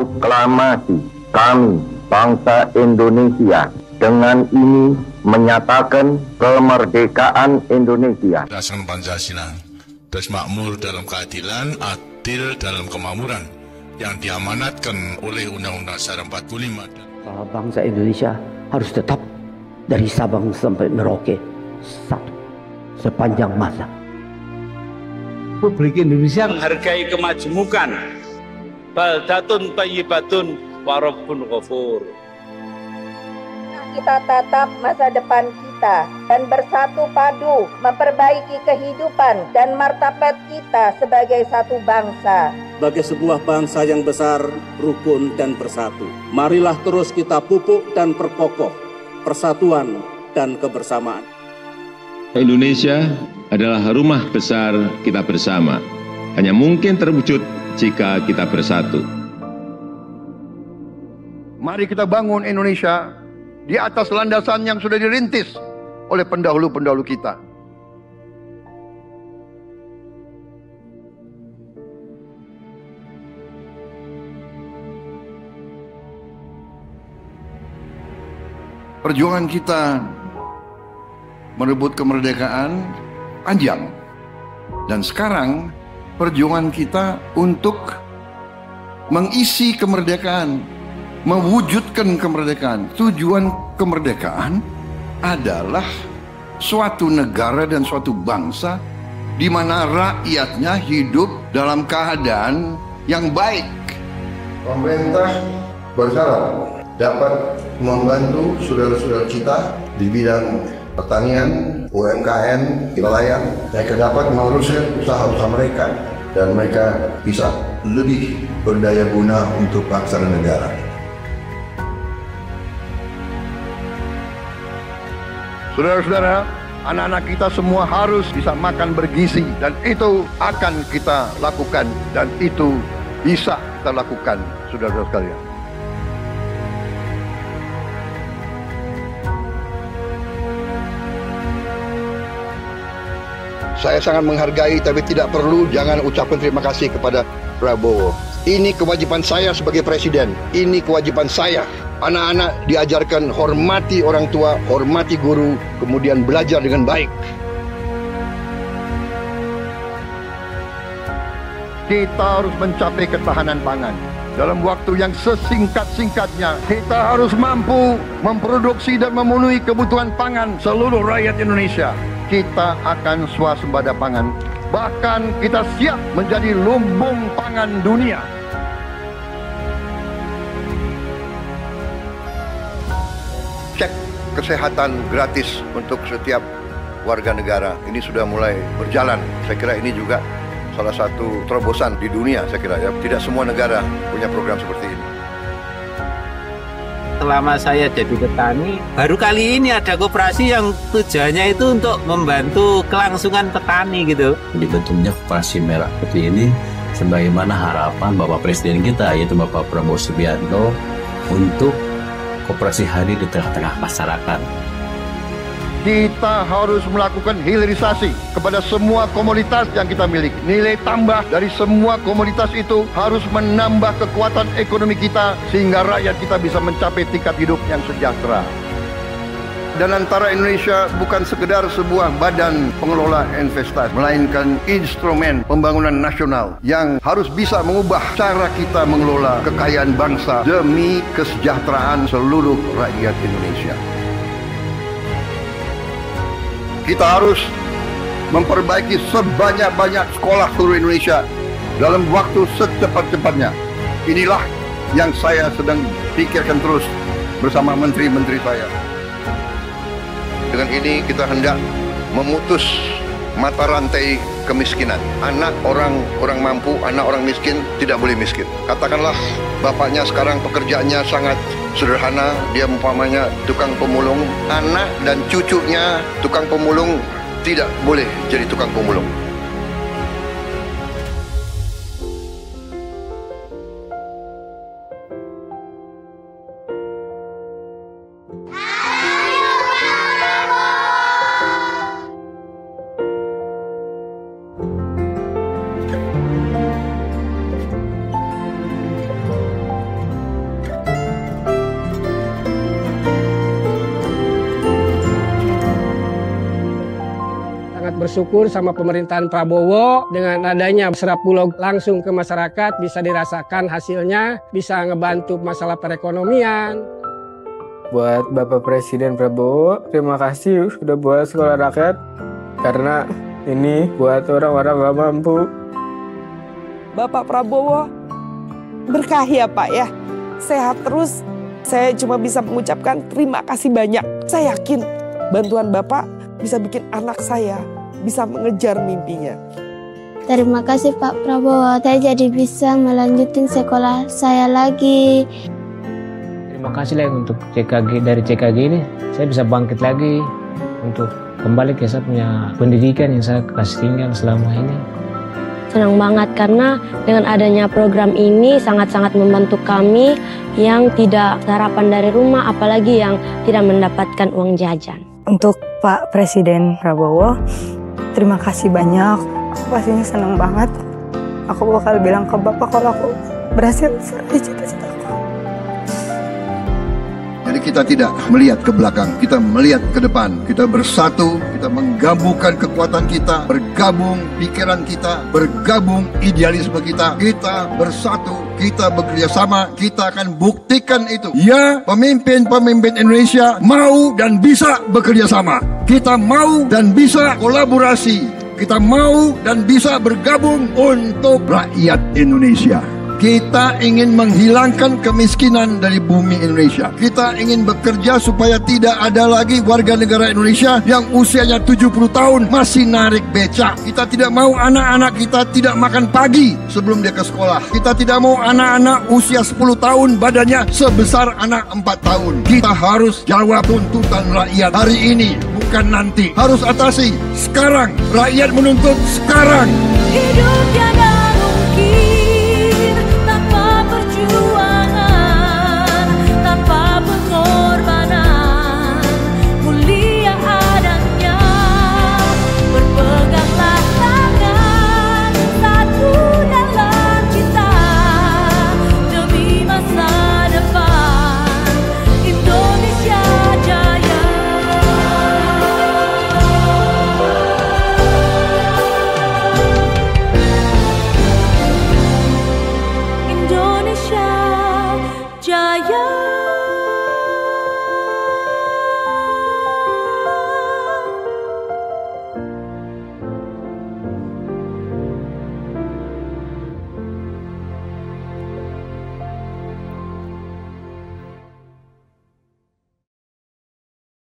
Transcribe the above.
Proklamasi kami, bangsa Indonesia, dengan ini menyatakan kemerdekaan Indonesia. Berdasarkan Pancasila, terus makmur dalam keadilan, adil dalam kemakmuran, yang diamanatkan oleh Undang-Undang Dasar 45. Bangsa Indonesia harus tetap dari Sabang sampai Merauke satu sepanjang masa. Republik Indonesia menghargai kemajemukan, baldatun thayyibatun wa rabbun ghafur. Kita tatap masa depan kita dan bersatu padu memperbaiki kehidupan dan martabat kita sebagai satu bangsa. Sebagai sebuah bangsa yang besar, rukun dan bersatu. Marilah terus kita pupuk dan perkokoh persatuan dan kebersamaan. Indonesia adalah rumah besar kita bersama. Hanya mungkin terwujud jika kita bersatu. Mari kita bangun Indonesia di atas landasan yang sudah dirintis oleh pendahulu-pendahulu kita. Perjuangan kita merebut kemerdekaan panjang. Dan sekarang perjuangan kita untuk mengisi kemerdekaan, mewujudkan kemerdekaan. Tujuan kemerdekaan adalah suatu negara dan suatu bangsa di mana rakyatnya hidup dalam keadaan yang baik. Pemerintah bersyarat dapat membantu saudara-saudara kita di bidang pertanian, UMKM, nelayan. Mereka dapat menguruskan usaha-usaha mereka dan mereka bisa lebih berdaya guna untuk bangsa dan negara. Saudara-saudara, anak-anak kita semua harus bisa makan bergizi dan itu akan kita lakukan dan itu bisa kita lakukan, saudara-saudara sekalian. Saya sangat menghargai tapi tidak perlu jangan ucapkan terima kasih kepada Prabowo. Ini kewajiban saya sebagai presiden. Ini kewajiban saya. Anak-anak diajarkan hormati orang tua, hormati guru, kemudian belajar dengan baik. Kita harus mencapai ketahanan pangan. Dalam waktu yang sesingkat-singkatnya, kita harus mampu memproduksi dan memenuhi kebutuhan pangan seluruh rakyat Indonesia. Kita akan swasembada pangan. Bahkan kita siap menjadi lumbung pangan dunia. Cek kesehatan gratis untuk setiap warga negara. Ini sudah mulai berjalan. Saya kira ini juga salah satu terobosan di dunia, saya kira ya. Tidak semua negara punya program seperti ini. Selama saya jadi petani, baru kali ini ada koperasi yang tujuannya itu untuk membantu kelangsungan petani gitu. Dibentuknya Koperasi Merah Putih ini sebagaimana harapan Bapak Presiden kita, yaitu Bapak Prabowo Subianto, untuk koperasi hadir di tengah-tengah masyarakat. Kita harus melakukan hilirisasi kepada semua komoditas yang kita miliki. Nilai tambah dari semua komoditas itu harus menambah kekuatan ekonomi kita sehingga rakyat kita bisa mencapai tingkat hidup yang sejahtera. Dan antara Indonesia bukan sekedar sebuah badan pengelola investasi, melainkan instrumen pembangunan nasional yang harus bisa mengubah cara kita mengelola kekayaan bangsa demi kesejahteraan seluruh rakyat Indonesia. Kita harus memperbaiki sebanyak-banyak sekolah seluruh Indonesia dalam waktu secepat-cepatnya. Inilah yang saya sedang pikirkan terus bersama menteri-menteri saya. Dengan ini kita hendak memutus mata rantai kemiskinan. Anak orang mampu, anak orang miskin tidak boleh miskin. Katakanlah bapaknya sekarang pekerjaannya sangat sederhana, dia umpamanya tukang pemulung, anak dan cucunya tukang pemulung tidak boleh jadi tukang pemulung. bersyukur sama pemerintahan Prabowo dengan adanya Serap Bulog langsung ke masyarakat, bisa dirasakan hasilnya, bisa ngebantu masalah perekonomian. Buat Bapak Presiden Prabowo, terima kasih sudah buat sekolah rakyat, karena ini buat orang-orang gak mampu. Bapak Prabowo, berkah ya Pak ya, sehat terus. Saya cuma bisa mengucapkan terima kasih banyak. Saya yakin bantuan Bapak bisa bikin anak saya bisa mengejar mimpinya. Terima kasih Pak Prabowo, saya jadi bisa melanjutkan sekolah saya lagi. Terima kasih lah untuk CKG, dari CKG ini saya bisa bangkit lagi untuk kembali ke saya punya pendidikan yang saya kasih tinggal selama ini. Senang banget karena dengan adanya program ini sangat-sangat membantu kami yang tidak sarapan dari rumah, apalagi yang tidak mendapatkan uang jajan. Untuk Pak Presiden Prabowo, terima kasih banyak. Aku pastinya senang banget. Aku bakal bilang ke Bapak kalau aku berhasil meraih cita-citaku. Jadi kita tidak melihat ke belakang, kita melihat ke depan. Kita bersatu, kita menggabungkan kekuatan kita, bergabung pikiran kita, bergabung idealisme kita. Kita bersatu, kita bekerja sama, kita akan buktikan itu. Ya, pemimpin-pemimpin Indonesia mau dan bisa bekerja sama. Kita mau dan bisa kolaborasi. Kita mau dan bisa bergabung untuk rakyat Indonesia. Kita ingin menghilangkan kemiskinan dari bumi Indonesia. Kita ingin bekerja supaya tidak ada lagi warga negara Indonesia yang usianya 70 tahun masih narik becak. Kita tidak mau anak-anak kita tidak makan pagi sebelum dia ke sekolah. Kita tidak mau anak-anak usia 10 tahun badannya sebesar anak 4 tahun. Kita harus jawab tuntutan rakyat hari ini, bukan nanti. Harus atasi sekarang. Rakyat menuntut sekarang. Hidup yang